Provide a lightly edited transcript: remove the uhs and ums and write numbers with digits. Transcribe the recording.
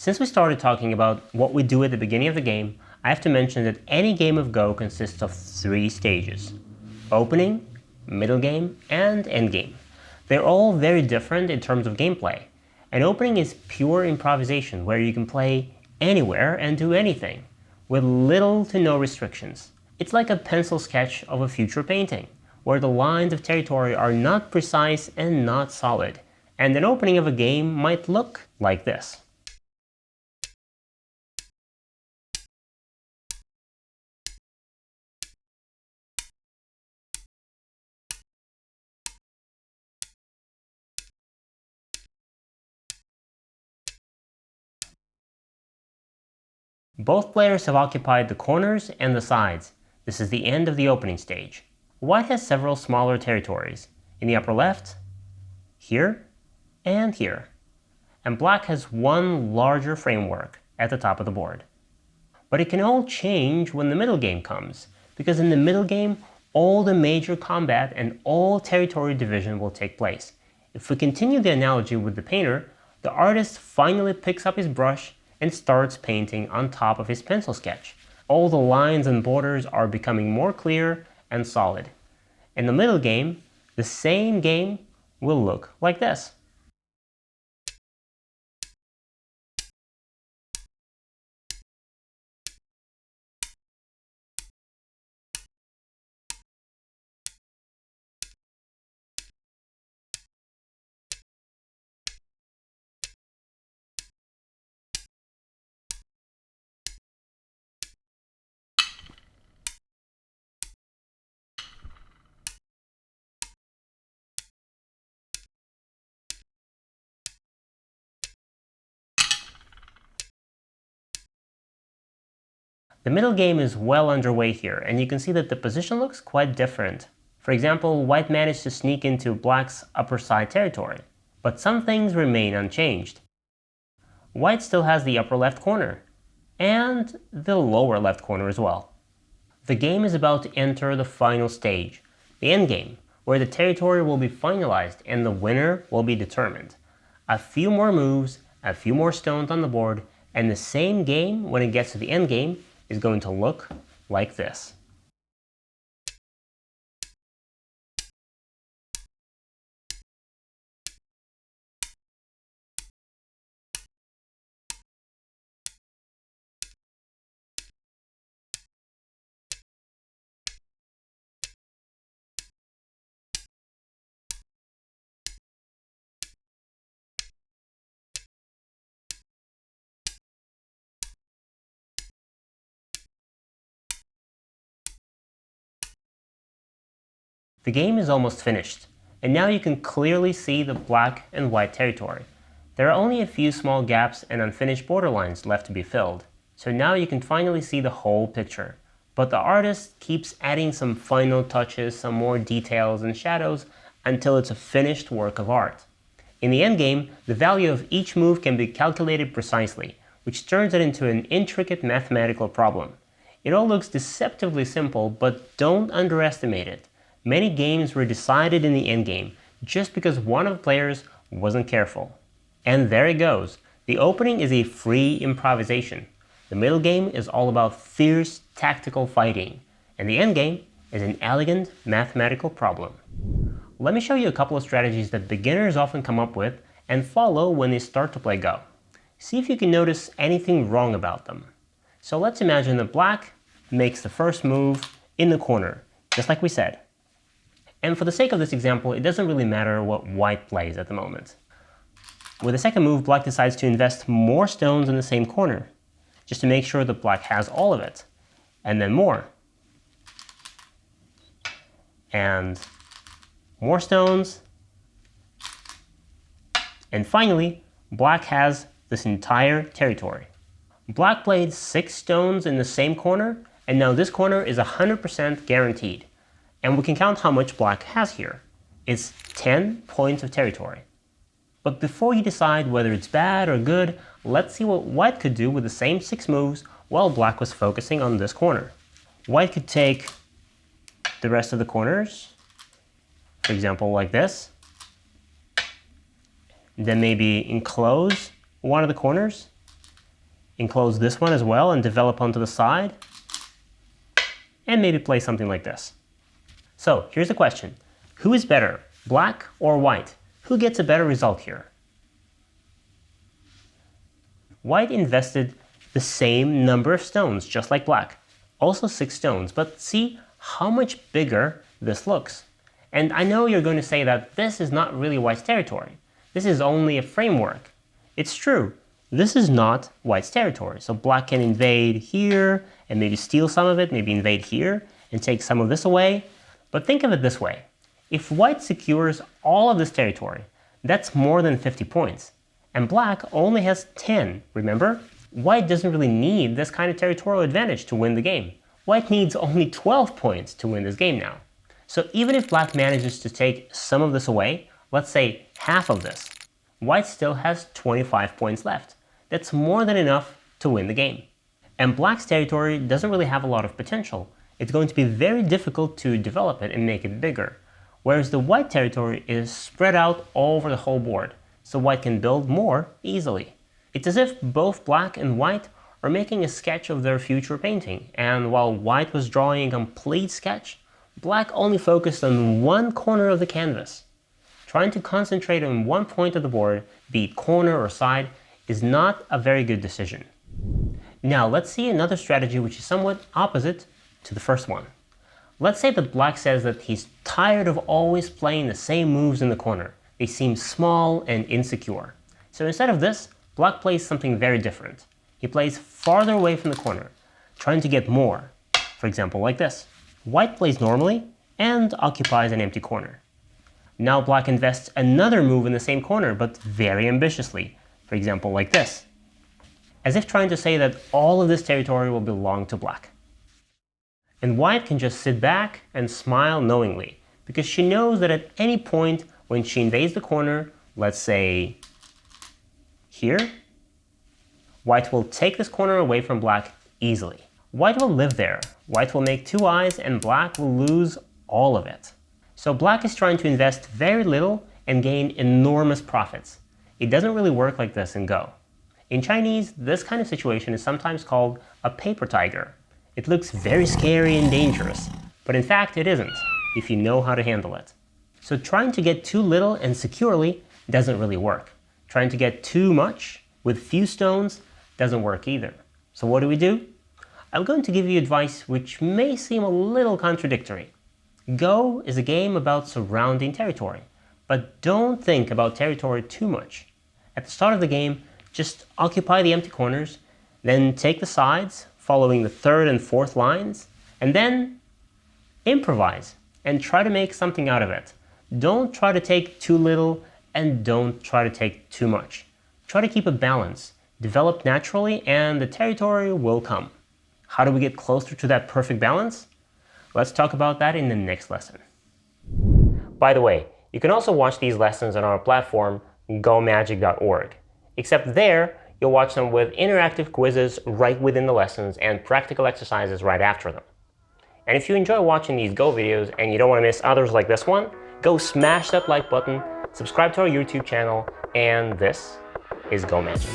Since we started talking about what we do at the beginning of the game, I have to mention that any game of Go consists of 3 stages: opening, middle game, and endgame. They're all very different in terms of gameplay. An opening is pure improvisation where you can play anywhere and do anything, with little to no restrictions. It's like a pencil sketch of a future painting, where the lines of territory are not precise and not solid, and an opening of a game might look like this. Both players have occupied the corners and the sides. This is the end of the opening stage. White has several smaller territories, in the upper left, here, and here. And black has one larger framework at the top of the board. But it can all change when the middle game comes, because in the middle game, all the major combat and all territory division will take place. If we continue the analogy with the painter, the artist finally picks up his brush and starts painting on top of his pencil sketch. All the lines and borders are becoming more clear and solid. In the middle game, the same game will look like this. The middle game is well underway here, and you can see that the position looks quite different. For example, white managed to sneak into black's upper side territory, but some things remain unchanged. White still has the upper left corner, and the lower left corner as well. The game is about to enter the final stage, the endgame, where the territory will be finalized and the winner will be determined. A few more moves, a few more stones on the board, and the same game, when it gets to the endgame, is going to look like this. The game is almost finished, and now you can clearly see the black and white territory. There are only a few small gaps and unfinished borderlines left to be filled, so now you can finally see the whole picture. But the artist keeps adding some final touches, some more details and shadows, until it's a finished work of art. In the endgame, the value of each move can be calculated precisely, which turns it into an intricate mathematical problem. It all looks deceptively simple, but don't underestimate it. Many games were decided in the endgame just because one of the players wasn't careful. And there it goes. The opening is a free improvisation. The middle game is all about fierce tactical fighting. And the endgame is an elegant mathematical problem. Let me show you a couple of strategies that beginners often come up with and follow when they start to play Go. See if you can notice anything wrong about them. So let's imagine that black makes the first move in the corner, just like we said. And for the sake of this example, it doesn't really matter what white plays at the moment. With the second move, black decides to invest more stones in the same corner, just to make sure that black has all of it. And then more. And more stones. And finally, black has this entire territory. Black played 6 stones in the same corner, and now this corner is 100% guaranteed. And we can count how much black has here. It's 10 points of territory. But before you decide whether it's bad or good, let's see what white could do with the same 6 moves while black was focusing on this corner. White could take the rest of the corners, for example, like this. Then maybe enclose one of the corners Enclose this one as well and develop onto the side. And maybe play something like this. So here's the question. Who is better, black or white? Who gets a better result here? White invested the same number of stones, just like black. Also 6 stones, but see how much bigger this looks. And I know you're going to say that this is not really white's territory. This is only a framework. It's true. This is not white's territory. So black can invade here and maybe steal some of it, maybe invade here and take some of this away. But think of it this way. If white secures all of this territory, that's more than 50 points. And black only has 10, remember? White doesn't really need this kind of territorial advantage to win the game. White needs only 12 points to win this game now. So even if black manages to take some of this away, let's say half of this, white still has 25 points left. That's more than enough to win the game. And black's territory doesn't really have a lot of potential. It's going to be very difficult to develop it and make it bigger. Whereas the white territory is spread out all over the whole board, so white can build more easily. It's as if both black and white are making a sketch of their future painting, and while white was drawing a complete sketch, black only focused on one corner of the canvas. Trying to concentrate on one point of the board, be it corner or side, is not a very good decision. Now let's see another strategy which is somewhat opposite to the first one. Let's say that black says that he's tired of always playing the same moves in the corner. They seem small and insecure. So instead of this, black plays something very different. He plays farther away from the corner, trying to get more. For example, like this. White plays normally and occupies an empty corner. Now black invests another move in the same corner, but very ambitiously. For example, like this. As if trying to say that all of this territory will belong to black. And white can just sit back and smile knowingly, because she knows that at any point when she invades the corner, let's say here, white will take this corner away from black easily. White will live there. White will make 2 eyes and black will lose all of it. So black is trying to invest very little and gain enormous profits. It doesn't really work like this in Go. In Chinese, this kind of situation is sometimes called a paper tiger. It looks very scary and dangerous, but in fact it isn't, if you know how to handle it. So trying to get too little and securely doesn't really work. Trying to get too much with few stones doesn't work either. So what do? I'm going to give you advice which may seem a little contradictory. Go is a game about surrounding territory, but don't think about territory too much. At the start of the game, just occupy the empty corners, then take the sides, following the 3rd and 4th lines, and then improvise and try to make something out of it. Don't try to take too little and don't try to take too much. Try to keep a balance, develop naturally, and the territory will come. How do we get closer to that perfect balance? Let's talk about that in the next lesson. By the way, you can also watch these lessons on our platform, gomagic.org. Except there, you'll watch them with interactive quizzes right within the lessons and practical exercises right after them. And if you enjoy watching these Go videos and you don't want to miss others like this one, go smash that like button, subscribe to our YouTube channel, and this is Go Magic.